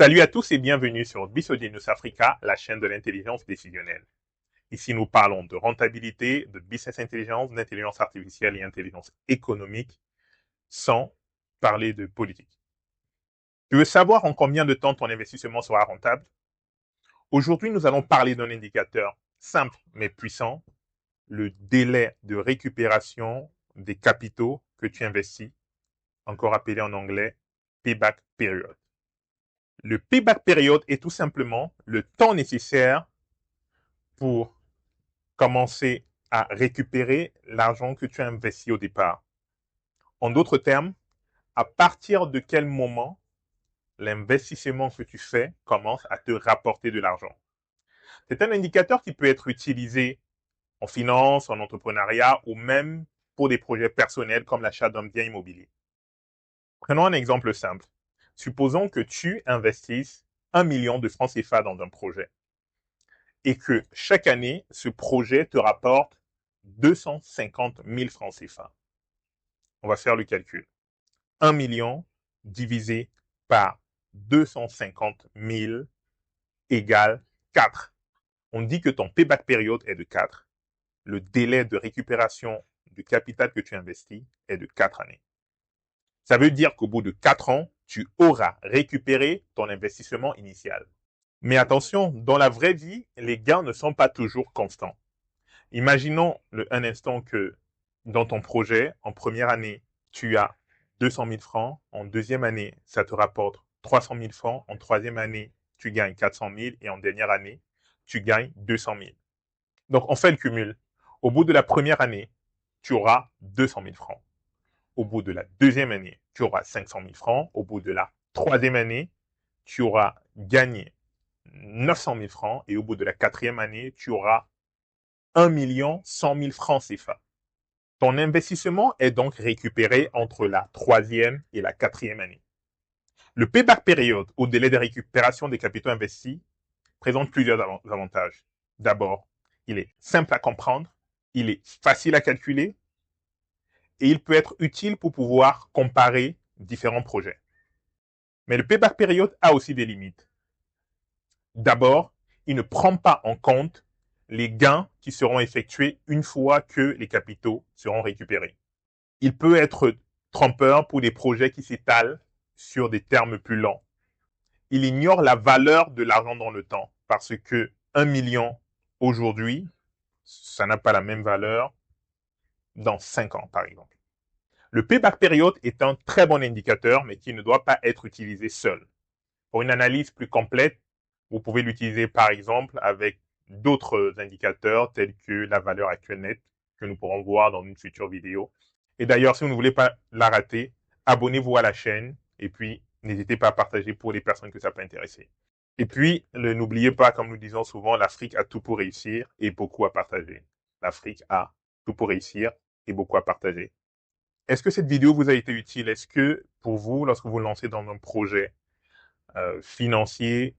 Salut à tous et bienvenue sur Business Africa, la chaîne de l'intelligence décisionnelle. Ici, nous parlons de rentabilité, de business intelligence, d'intelligence artificielle et intelligence économique, sans parler de politique. Tu veux savoir en combien de temps ton investissement sera rentable? Aujourd'hui, nous allons parler d'un indicateur simple mais puissant, le délai de récupération des capitaux que tu investis, encore appelé en anglais payback period. Le payback period est tout simplement le temps nécessaire pour commencer à récupérer l'argent que tu as investi au départ. En d'autres termes, à partir de quel moment l'investissement que tu fais commence à te rapporter de l'argent. C'est un indicateur qui peut être utilisé en finance, en entrepreneuriat ou même pour des projets personnels comme l'achat d'un bien immobilier. Prenons un exemple simple. Supposons que tu investisses 1 million de francs CFA dans un projet et que chaque année, ce projet te rapporte 250 000 francs CFA. On va faire le calcul. 1 million divisé par 250 000 égale 4. On dit que ton payback période est de 4. Le délai de récupération du capital que tu investis est de 4 années. Ça veut dire qu'au bout de 4 ans, tu auras récupéré ton investissement initial. Mais attention, dans la vraie vie, les gains ne sont pas toujours constants. Imaginons un instant que dans ton projet, en première année, tu as 200 000 francs. En deuxième année, ça te rapporte 300 000 francs. En troisième année, tu gagnes 400 000. Et en dernière année, tu gagnes 200 000. Donc, on fait le cumul. Au bout de la première année, tu auras 200 000 francs. Au bout de la deuxième année, tu auras 500 000 francs. Au bout de la troisième année, tu auras gagné 900 000 francs. Et au bout de la quatrième année, tu auras 1 100 000 francs CFA. Ton investissement est donc récupéré entre la troisième et la quatrième année. Le payback period, ou délai de récupération des capitaux investis, présente plusieurs avantages. D'abord, il est simple à comprendre, il est facile à calculer et il peut être utile pour pouvoir comparer différents projets. Mais le payback period a aussi des limites. D'abord, il ne prend pas en compte les gains qui seront effectués une fois que les capitaux seront récupérés. Il peut être trompeur pour des projets qui s'étalent sur des termes plus longs. Il ignore la valeur de l'argent dans le temps parce que 1 million aujourd'hui, ça n'a pas la même valeur dans 5 ans, par exemple. Le payback period est un très bon indicateur, mais qui ne doit pas être utilisé seul. Pour une analyse plus complète, vous pouvez l'utiliser par exemple avec d'autres indicateurs tels que la valeur actuelle nette que nous pourrons voir dans une future vidéo. Et d'ailleurs, si vous ne voulez pas la rater, abonnez-vous à la chaîne et puis n'hésitez pas à partager pour les personnes que ça peut intéresser. Et puis, n'oubliez pas, comme nous disons souvent, l'Afrique a tout pour réussir et beaucoup à partager. L'Afrique a tout pour réussir et beaucoup à partager. Est-ce que cette vidéo vous a été utile? Est-ce que pour vous, lorsque vous lancez dans un projet financier,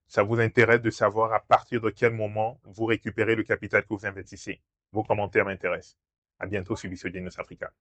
ça vous intéresse de savoir à partir de quel moment vous récupérez le capital que vous investissez? Vos commentaires m'intéressent. À bientôt sur Business Africa.